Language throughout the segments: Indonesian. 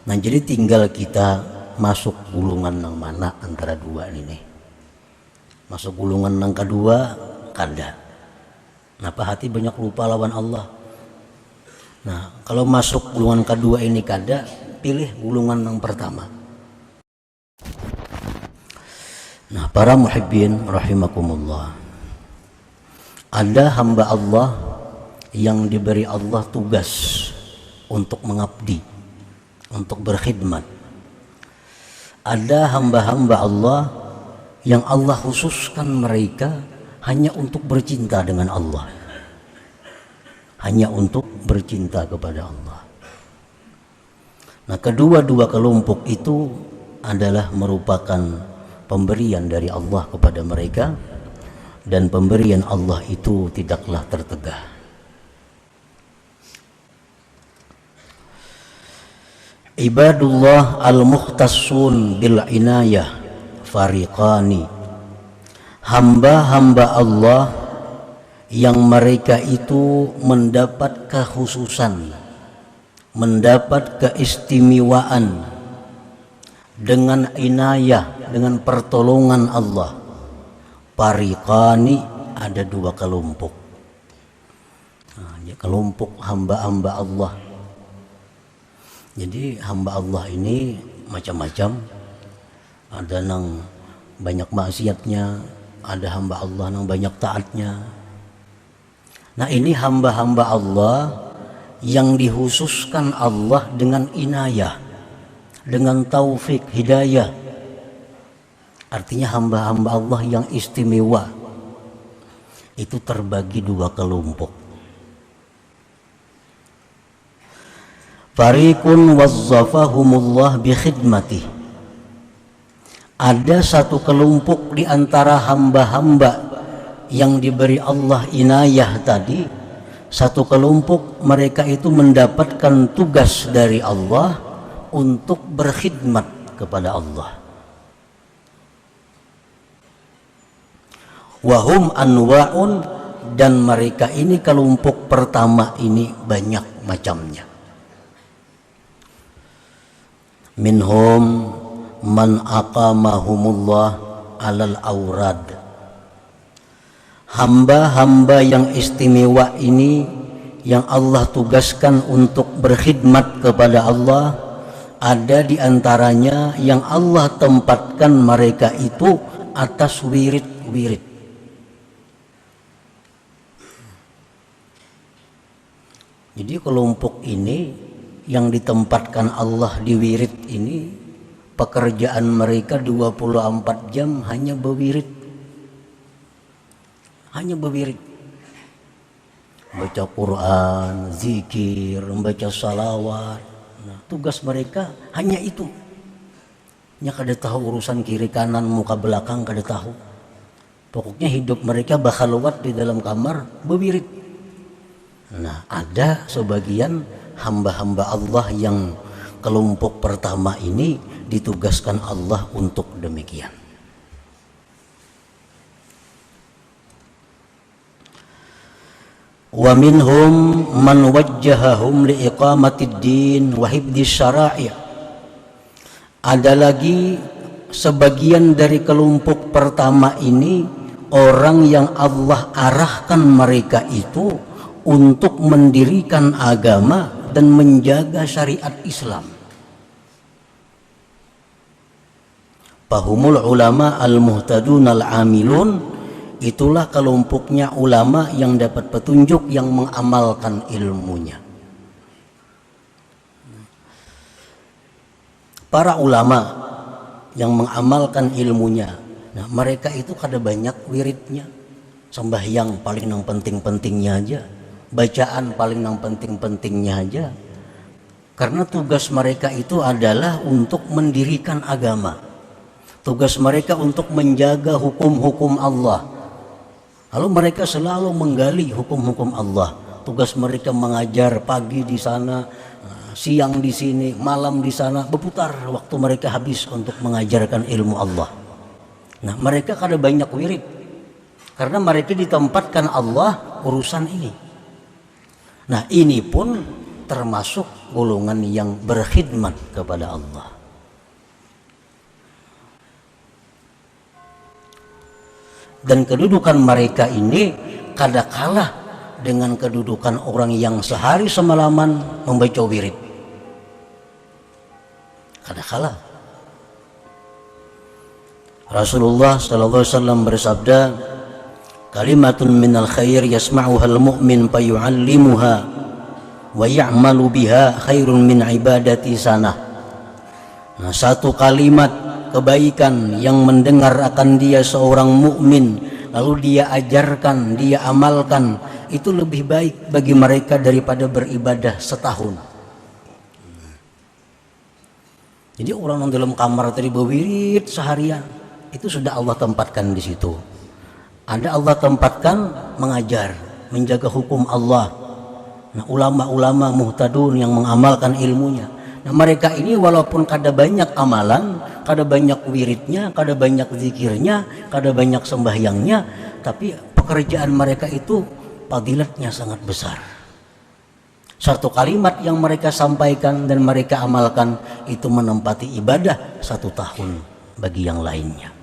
Nah jadi tinggal kita masuk gulungan yang mana antara dua ini nih. Masuk gulungan yang kedua kada. Kenapa hati banyak lupa lawan Allah. Nah kalau masuk gulungan kedua ini kada, pilih gulungan yang pertama. Nah para muhibbin rahimakumullah, ada hamba Allah yang diberi Allah tugas untuk mengabdi, untuk berkhidmat. Ada hamba-hamba Allah yang Allah khususkan mereka hanya untuk bercinta dengan Allah, hanya untuk bercinta kepada Allah. Nah kedua-dua kelompok itu adalah merupakan pemberian dari Allah kepada mereka, dan pemberian Allah itu tidaklah tertegah. Ibadullah al-mukhtassun bil inayah fariqani, hamba-hamba Allah yang mereka itu mendapat kekhususan, mendapat keistimewaan dengan inayah, dengan pertolongan Allah. Fariqani, ada dua kelompok. Kelompok hamba-hamba Allah. Jadi hamba Allah ini macam-macam. Ada yang banyak maksiatnya, ada hamba Allah yang banyak taatnya. Nah ini hamba-hamba Allah yang dikhususkan Allah dengan inayah, dengan taufik hidayah. Artinya hamba-hamba Allah yang istimewa itu terbagi dua kelompok. Fariqun wazzafahumullah bi khidmatih. Ada satu kelompok di antara hamba-hamba yang diberi Allah inayah tadi, satu kelompok mereka itu mendapatkan tugas dari Allah untuk berkhidmat kepada Allah. Wahum anwa'un, dan mereka ini kelompok pertama ini banyak macamnya. Minhum man aqamahumullah alal aurad. Hamba-hamba yang istimewa ini yang Allah tugaskan untuk berkhidmat kepada Allah, ada di antaranya yang Allah tempatkan mereka itu atas wirid-wirid. Jadi kelompok ini yang ditempatkan Allah di wirid ini, pekerjaan mereka 24 jam hanya berwirid. Hanya berwirid. Baca Quran, zikir, membaca salawat. Nah, tugas mereka hanya itu. Nya kada tahu urusan kiri kanan, muka belakang kada tahu. Pokoknya hidup mereka bakhalwat di dalam kamar berwirid. Nah, ada sebagian hamba-hamba Allah yang kelompok pertama ini ditugaskan Allah untuk demikian. Wa minhum man wajjahahum li iqamatid din wa hifdzi syara'i'. Ada lagi sebagian dari kelompok pertama ini orang yang Allah arahkan mereka itu untuk mendirikan agama dan menjaga syariat Islam. Fahumul ulama al-muhtadun al-amilun, itulah kelompoknya ulama yang dapat petunjuk, yang mengamalkan ilmunya. Para ulama yang mengamalkan ilmunya, nah mereka itu kada banyak wiridnya, sembahyang paling yang penting-pentingnya aja, bacaan paling yang penting-pentingnya aja, karena tugas mereka itu adalah untuk mendirikan agama, tugas mereka untuk menjaga hukum-hukum Allah. Lalu mereka selalu menggali hukum-hukum Allah. Tugas mereka mengajar pagi di sana, siang di sini, malam di sana, berputar waktu mereka habis untuk mengajarkan ilmu Allah. Nah mereka kada banyak wirid karena mereka ditempatkan Allah urusan ini. Nah ini pun termasuk golongan yang berkhidmat kepada Allah. Dan kedudukan mereka ini kada kalah dengan kedudukan orang yang sehari semalaman membaca wirid. Kada kalah. Rasulullah sallallahu alaihi wasallam bersabda, kalimatun minal khair yasma'uha al-mu'min fayu'allimuha wa ya'malu biha khairun min ibadati sanah. Nah, satu kalimat kebaikan yang mendengar akan dia seorang mukmin lalu dia ajarkan, dia amalkan, itu lebih baik bagi mereka daripada beribadah setahun. Jadi orang yang dalam kamar tadi berwirid seharian, itu sudah Allah tempatkan di situ. Ada Allah tempatkan mengajar, menjaga hukum Allah. Nah, ulama-ulama muhtadun yang mengamalkan ilmunya. Nah, mereka ini walaupun kada banyak amalan, kada banyak wiridnya, kada banyak zikirnya, kada banyak sembahyangnya, tapi pekerjaan mereka itu fadilatnya sangat besar. Satu kalimat yang mereka sampaikan dan mereka amalkan itu menempati ibadah 1 tahun bagi yang lainnya.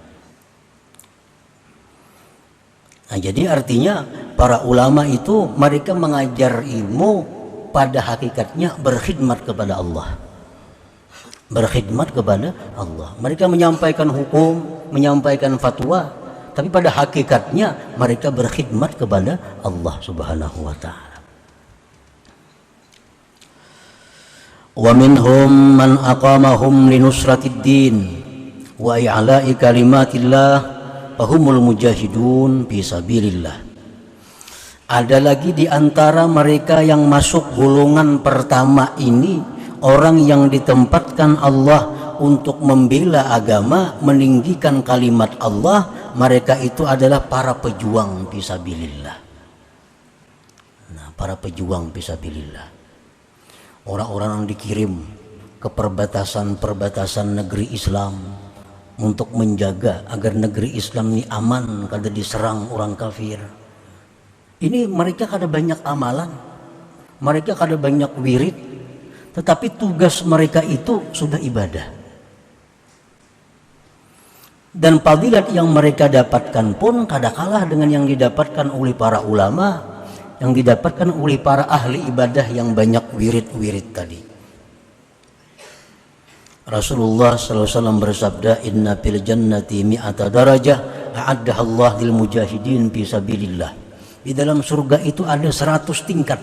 Nah, jadi artinya para ulama itu mereka mengajar ilmu pada hakikatnya berkhidmat kepada Allah. Berkhidmat kepada Allah. Mereka menyampaikan hukum, menyampaikan fatwa, tapi pada hakikatnya mereka berkhidmat kepada Allah Subhanahu wa taala. Wa minhum man aqamahum linusratid din wa i'la'i kalimatillah fahumul mujahidun fi sabilillah. Ada lagi di antara mereka yang masuk golongan pertama ini, orang yang ditempatkan Allah untuk membela agama, meninggikan kalimat Allah. Mereka itu adalah para pejuang fi sabilillah. Nah, para pejuang fi sabilillah, orang-orang yang dikirim ke perbatasan-perbatasan negeri Islam untuk menjaga agar negeri Islam ini aman, kada diserang orang kafir. Ini mereka kada banyak amalan, mereka kada banyak wirid, tetapi tugas mereka itu sudah ibadah. Dan fadilat yang mereka dapatkan pun kada kalah dengan yang didapatkan oleh para ulama, yang didapatkan oleh para ahli ibadah yang banyak wirid-wirid tadi. Rasulullah SAW bersabda, inna fil jannati mi'ata darajah a'addaha Allah lil mujahidin fi sabilillah. Di dalam surga itu ada 100 tingkat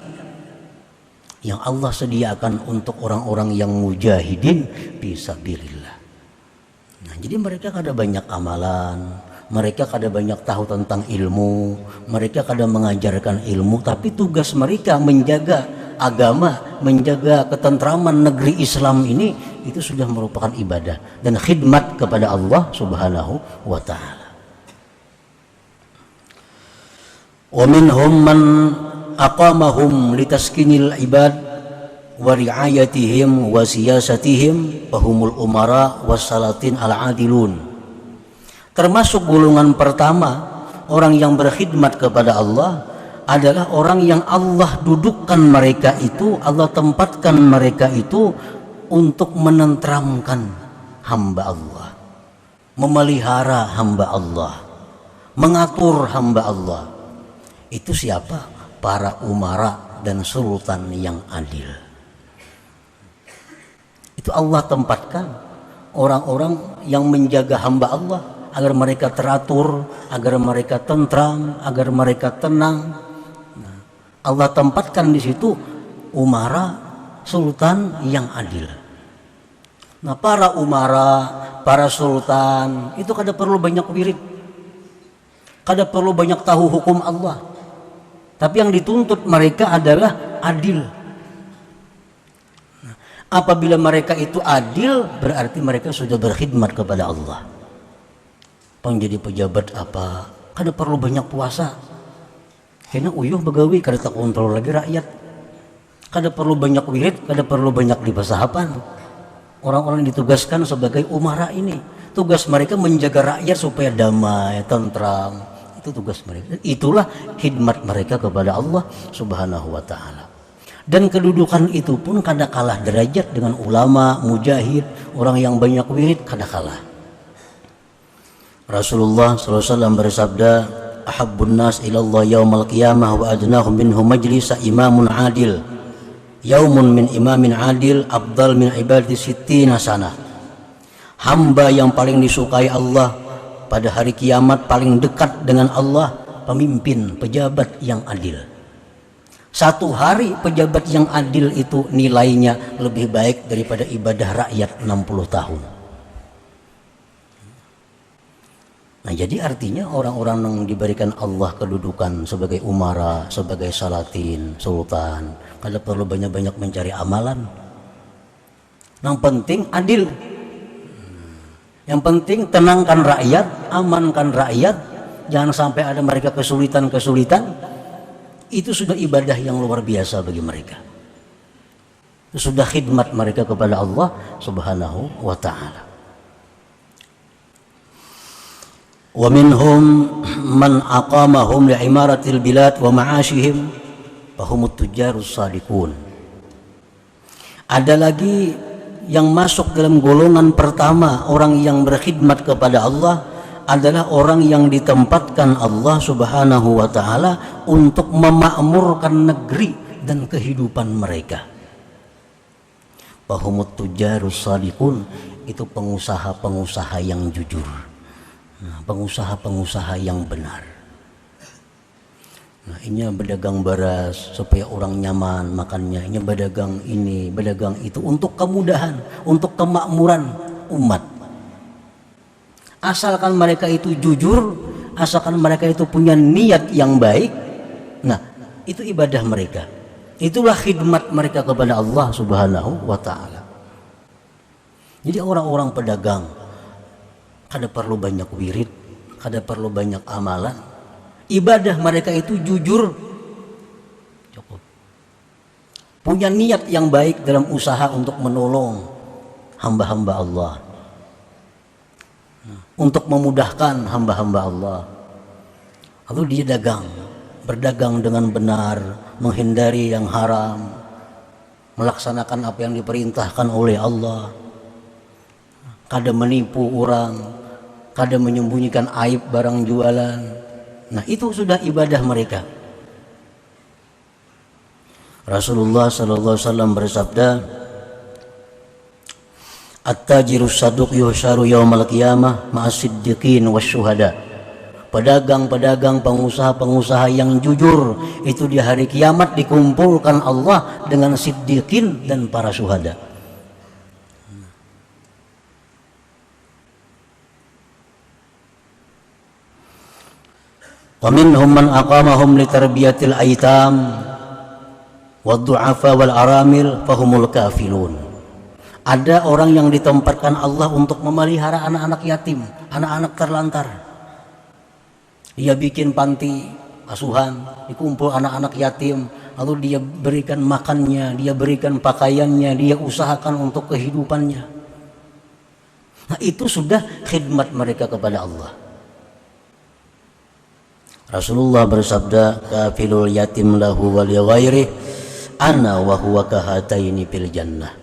yang Allah sediakan untuk orang-orang yang mujahidin fi sabilillah. Nah, jadi mereka kada banyak amalan, mereka kada banyak tahu tentang ilmu, mereka kada mengajarkan ilmu, tapi tugas mereka menjaga agama, menjaga ketentraman negeri Islam ini, itu sudah merupakan ibadah dan khidmat kepada Allah Subhanahu wa taala. Wa minhum man aqamahum litaskinil ibad wa ri'ayatihim wa siyasatihim fahumul umara wassalatin al-adilun. Termasuk golongan pertama orang yang berkhidmat kepada Allah adalah orang yang Allah dudukkan mereka itu, Allah tempatkan mereka itu untuk menenteramkan hamba Allah, memelihara hamba Allah, mengatur hamba Allah. Itu siapa? Para umara dan sultan yang adil. Itu Allah tempatkan orang-orang yang menjaga hamba Allah agar mereka teratur, agar mereka tentram, agar mereka tenang. Nah, Allah tempatkan di situ umara, sultan yang adil. Nah, para umara, para sultan itu kada perlu banyak wirid, kada perlu banyak tahu hukum Allah, tapi yang dituntut mereka adalah adil. Nah, apabila mereka itu adil, berarti mereka sudah berkhidmat kepada Allah. Menjadi pejabat apa, kada perlu banyak puasa, karena uyuh begawi kada tak kontrol lagi rakyat. Kada perlu banyak wirid, kada perlu banyak dibasahapan. Orang-orang yang ditugaskan sebagai umara ini, tugas mereka menjaga rakyat supaya damai, tentram. Itu tugas mereka. Itulah khidmat mereka kepada Allah Subhanahu wa taala. Dan kedudukan itu pun kada kalah derajat dengan ulama, mujahid, orang yang banyak wirid, kada kalah. Rasulullah SAW bersabda, ahabbun nas ilallah yaumal qiyamah wa adnahum minhum majlisa imamun adil. Yaumun min imamin adil afdal min ibadati sittina sana. Hamba yang paling disukai Allah pada hari kiamat, paling dekat dengan Allah, pemimpin, pejabat yang adil. Satu hari pejabat yang adil itu nilainya lebih baik daripada ibadah rakyat 60 tahun. Nah, jadi artinya orang-orang yang diberikan Allah kedudukan sebagai umara, sebagai salatin, sultan, kada perlu banyak-banyak mencari amalan. Yang penting adil. Yang penting tenangkan rakyat, amankan rakyat, jangan sampai ada mereka kesulitan-kesulitan. Itu sudah ibadah yang luar biasa bagi mereka. Itu sudah khidmat mereka kepada Allah Subhanahu wa ta'ala. Wa minhum man aqamahum li'imaratil bilad wa ma'ashihim fahumut tujjarus sadiqun. Ada lagi yang masuk dalam golongan pertama, orang yang berkhidmat kepada Allah adalah orang yang ditempatkan Allah Subhanahu wa ta'ala untuk memakmurkan negeri dan kehidupan mereka. Fahumut tujjarus sadiqun, itu pengusaha-pengusaha yang jujur, pengusaha-pengusaha yang benar. Nah, ini berdagang beras supaya orang nyaman makannya, ini berdagang ini, berdagang itu untuk kemudahan, untuk kemakmuran umat. Asalkan mereka itu jujur, asalkan mereka itu punya niat yang baik, nah itu ibadah mereka. Itulah khidmat mereka kepada Allah Subhanahu wa ta'ala. Jadi orang-orang pedagang kada perlu banyak wirid, kada perlu banyak amalan. Ibadah mereka itu jujur, cukup. Punya niat yang baik dalam usaha untuk menolong hamba-hamba Allah, untuk memudahkan hamba-hamba Allah. Lalu dia berdagang dengan benar, menghindari yang haram, melaksanakan apa yang diperintahkan oleh Allah, kada menipu orang, kada menyembunyikan aib barang jualan. Nah, itu sudah ibadah mereka. Rasulullah SAW bersabda, at-tajirus saduq yuhsyaru yaumal qiyamah ma'as-siddiqin wasyuhada. Pedagang-pedagang, pengusaha-pengusaha yang jujur itu di hari kiamat dikumpulkan Allah dengan siddiqin dan para syuhada. Wa minhum man aqamahum li tarbiyatil aitam wad-du'afa wal aramil fahumul kafilun. Ada orang yang ditempatkan Allah untuk memelihara anak-anak yatim, anak-anak terlantar. Dia bikin panti asuhan, dikumpul anak-anak yatim, lalu dia berikan makannya, dia berikan pakaiannya, dia usahakan untuk kehidupannya. Nah, itu sudah khidmat mereka kepada Allah. Rasulullah bersabda, kafilul yatim lahu wal ghairi ana wa huwa kahataini fil jannah.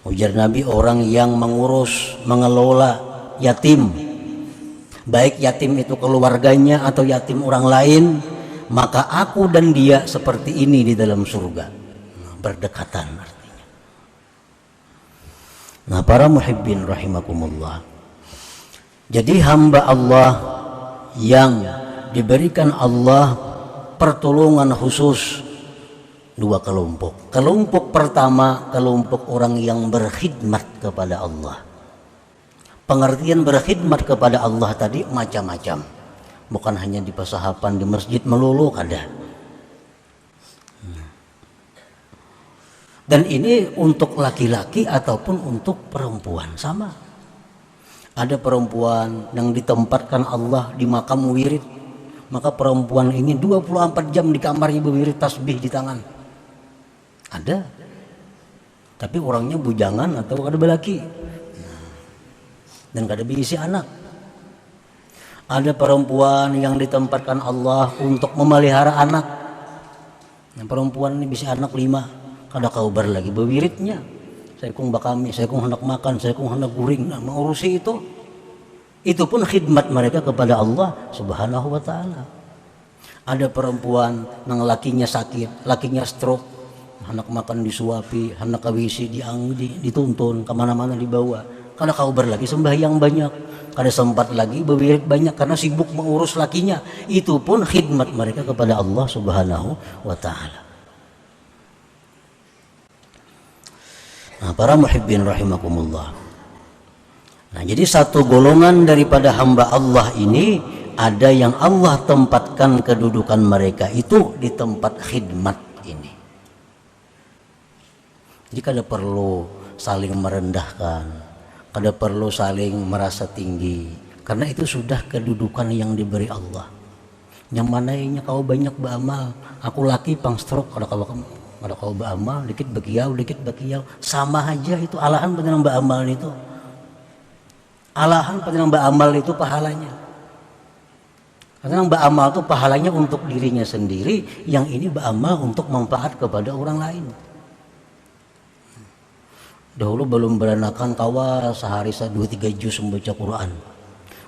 Ujar Nabi, orang yang mengurus, mengelola yatim, baik yatim itu keluarganya atau yatim orang lain, maka aku dan dia seperti ini di dalam surga. Berdekatan artinya. Nah, para muhibbin rahimakumullah, jadi hamba Allah yang diberikan Allah pertolongan khusus dua kelompok. Kelompok pertama, kelompok orang yang berkhidmat kepada Allah. Pengertian berkhidmat kepada Allah tadi macam-macam, bukan hanya di pasahapan, di masjid melulu ada. Dan ini untuk laki-laki ataupun untuk perempuan sama. Ada perempuan yang ditempatkan Allah di makam wirid, maka perempuan ini 24 jam di kamar ibu wirid, tasbih di tangan. Ada, tapi orangnya bujangan atau kada belaki dan kada berisi anak. Ada perempuan yang ditempatkan Allah untuk memelihara anak. Nah, perempuan ini bisa anak 5, kada kaubar lagi bewiritnya. Saya kung bakami, saya kung hendak makan, saya kung hendak guring, nah, mengurusi itu. Itu pun khidmat mereka kepada Allah Subhanahu wa taala. Ada perempuan nang lakinya sakit, lakinya stroke, hendak makan disuapi, hendak kawisi dituntun, kemana-mana dibawa. Kada kaubar lagi sembahyang banyak, kada sempat lagi berwirid banyak karena sibuk mengurus lakinya. Itu pun khidmat mereka kepada Allah Subhanahu wa taala. Nah, para muhibbin rahimakumullah. Nah, jadi satu golongan daripada hamba Allah ini ada yang Allah tempatkan kedudukan mereka itu di tempat khidmat ini. Jadi kada perlu saling merendahkan, kada perlu saling merasa tinggi, karena itu sudah kedudukan yang diberi Allah. Yang mananya kau banyak beramal, aku laki pang stroke, kada kau beramal, dikit bakiau, sama aja itu alahan dengan beramal itu. Alahan dengan beramal itu pahalanya. Karena beramal itu pahalanya untuk dirinya sendiri, yang ini beramal untuk manfaat kepada orang lain. Dahulu belum beranakan kawa sehari 2-3 juz membaca Quran.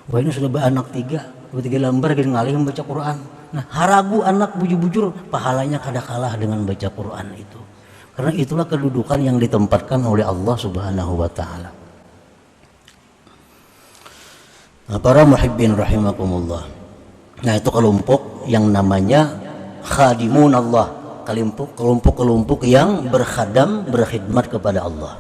Wah ini sudah beranak 3 lembar gini ngalih membaca Quran. Nah haragu anak bujur-bujur pahalanya kada kalah dengan baca Quran itu. Karena itulah kedudukan yang ditempatkan oleh Allah Subhanahu wa taala. Nah, para muhibbin rahimakumullah. Nah itu kelompok yang namanya khadimun Allah, kelompok yang berkhidmat kepada Allah.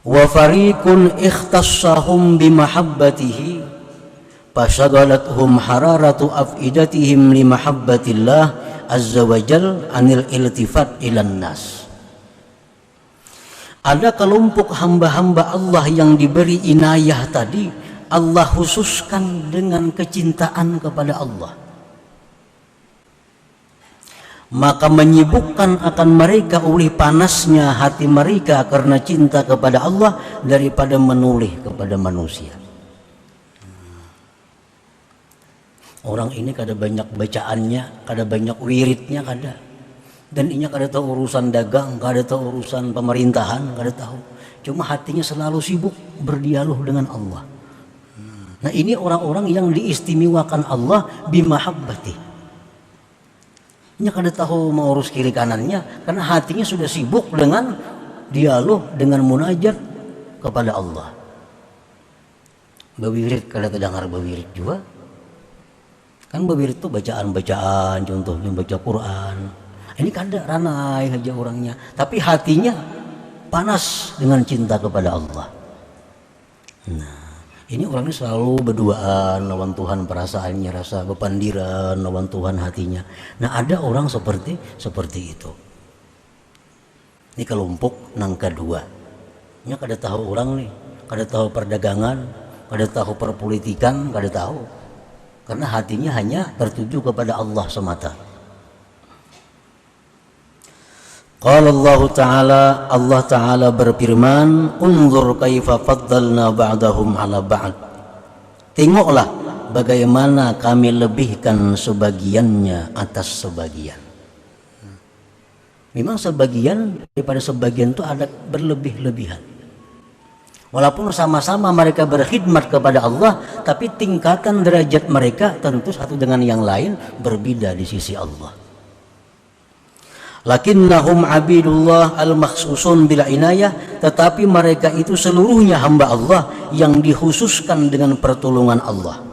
Wa fariqun ikhtassahum bimahabbatihi fashagalathum hararatu afidatihim limahabbatillah azza wa jal anil iltifat ilan nas. Ada kelompok hamba-hamba Allah yang diberi inayah tadi, Allah khususkan dengan kecintaan kepada Allah, maka menyibukkan akan mereka oleh panasnya hati mereka karena cinta kepada Allah daripada menoleh kepada manusia. Orang ini kada banyak bacaannya, kada banyak wiridnya, kada. Dan ini kada tahu urusan dagang, kada tahu urusan pemerintahan, kada tahu. Cuma hatinya selalu sibuk berdialog dengan Allah. Nah ini orang-orang yang diistimewakan Allah bimahabbati. Nya kada tahu mau urus kiri kanannya karena hatinya sudah sibuk dengan dialog, dengan munajat kepada Allah. Bawirid kada terdengar bawirid juga. Kan bawirid itu bacaan-bacaan, contohnya baca Quran. Ini kada ranai aja orangnya, tapi hatinya panas dengan cinta kepada Allah. Nah ini orangnya selalu berduaan lawan Tuhan, perasaannya rasa bepandiran lawan Tuhan hatinya. Nah ada orang seperti itu. Ini kelompok nang kedua. Nya kada tahu orang nih, kada tahu perdagangan, kada tahu perpolitikan, kada tahu. Karena hatinya hanya tertuju kepada Allah semata. Qala Allah Ta'ala berfirman, unzur kaifa faddalna ba'dahum ala ba'd. Tengoklah bagaimana kami lebihkan sebagiannya atas sebagian. Memang sebagian daripada sebagian itu ada berlebih-lebihan. Walaupun sama-sama mereka berkhidmat kepada Allah, tapi tingkatan derajat mereka tentu satu dengan yang lain berbeda di sisi Allah. Lakinnahum abidullah al-makhsusun bila inayah, tetapi mereka itu seluruhnya hamba Allah yang dikhususkan dengan pertolongan Allah.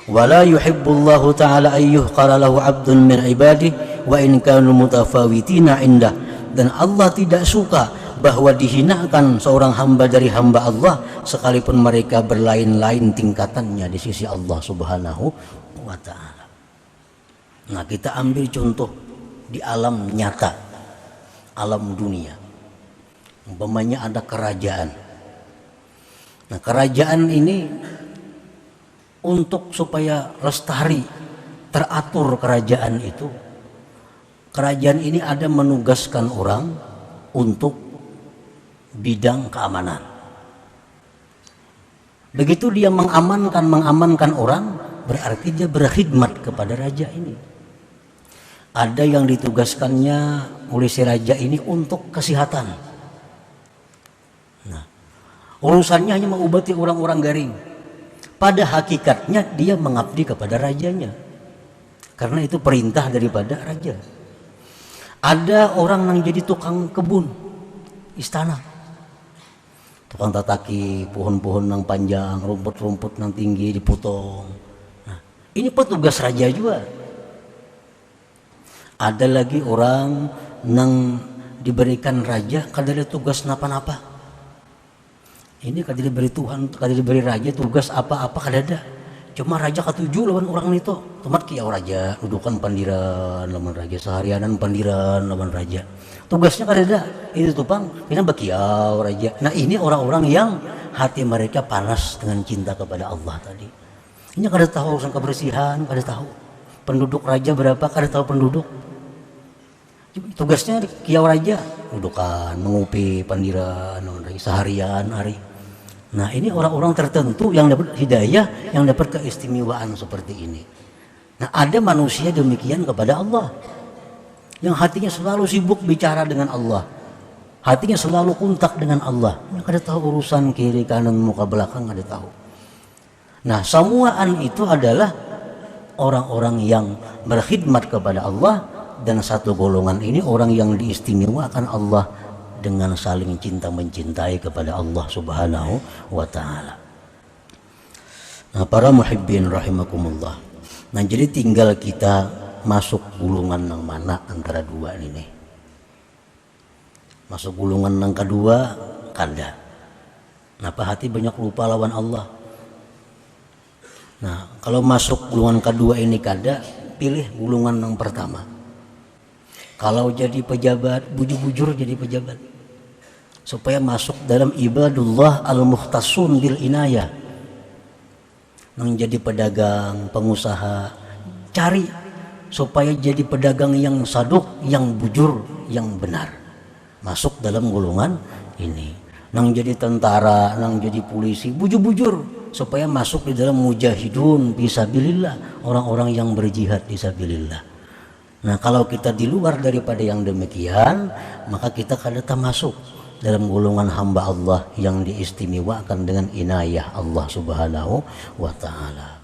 Wala yuhibbullahu ta'ala ayyuhqala lahu abdun min ibadihi wa in kanu mutafawitina indah. Dan Allah tidak suka bahwa dihinakan seorang hamba dari hamba Allah sekalipun mereka berlain-lain tingkatannya di sisi Allah Subhanahu wa ta'ala. Nah kita ambil contoh di alam nyata, alam dunia. Umpamanya ada kerajaan. Nah kerajaan ini untuk supaya lestari, teratur kerajaan itu, kerajaan ini ada menugaskan orang untuk bidang keamanan. Begitu dia mengamankan orang, berarti dia berkhidmat kepada raja ini. Ada yang ditugaskannya oleh si raja ini untuk kesehatan. Nah, urusannya hanya mengobati orang-orang garing. Pada hakikatnya dia mengabdi kepada rajanya, karena itu perintah daripada raja. Ada orang yang jadi tukang kebun istana, tukang tataki pohon-pohon yang panjang, rumput-rumput yang tinggi dipotong. Nah, ini petugas raja juga. Ada lagi orang yang diberikan raja kadang tugas napa-napa. Ini kadang diberi Tuhan, kadang diberi raja tugas apa-apa kadang ada. Cuma raja ketujuh lawan orang itu. Tomat kiau raja, dudukan pandiran lawan raja, seharianan pandiran lawan raja. Tugasnya kadang ada. Itu tupang, ini bakiau raja. Nah ini orang-orang yang hati mereka panas dengan cinta kepada Allah tadi. Ini kada tahu urusan kebersihan, kada tahu. Penduduk raja berapa, kada tahu penduduk. Tugasnya kiau raja, dudukan, mengupi pandiran seharian hari. Nah ini orang-orang tertentu yang dapat hidayah, yang dapat keistimewaan seperti ini. Nah ada manusia demikian kepada Allah, yang hatinya selalu sibuk bicara dengan Allah, hatinya selalu kontak dengan Allah. Yang kada tahu urusan kiri kanan muka belakang kada tahu. Nah semuaan itu adalah orang-orang yang berkhidmat kepada Allah. Dan satu golongan ini orang yang diistimewakan Allah dengan saling cinta mencintai kepada Allah Subhanahu wa ta'ala. Nah para muhibbin rahimakumullah. Nah jadi tinggal kita masuk gulungan yang mana antara dua ini. Masuk gulungan yang kedua kada. Kenapa hati banyak lupa lawan Allah. Nah kalau masuk gulungan kedua ini kada, pilih gulungan yang pertama. Kalau jadi pejabat, bujur-bujur jadi pejabat. Supaya masuk dalam ibadullah al-mukhtasun bil inayah. Menjadi pedagang, pengusaha, cari supaya jadi pedagang yang saduk, yang bujur, yang benar. Masuk dalam golongan ini. Nang jadi tentara, nang jadi polisi, bujur-bujur supaya masuk di dalam mujahidun fisabilillah, orang-orang yang berjihad fisabilillah. Nah kalau kita di luar daripada yang demikian, maka kita kada masuk dalam golongan hamba Allah yang diistimewakan dengan inayah Allah Subhanahu wa ta'ala.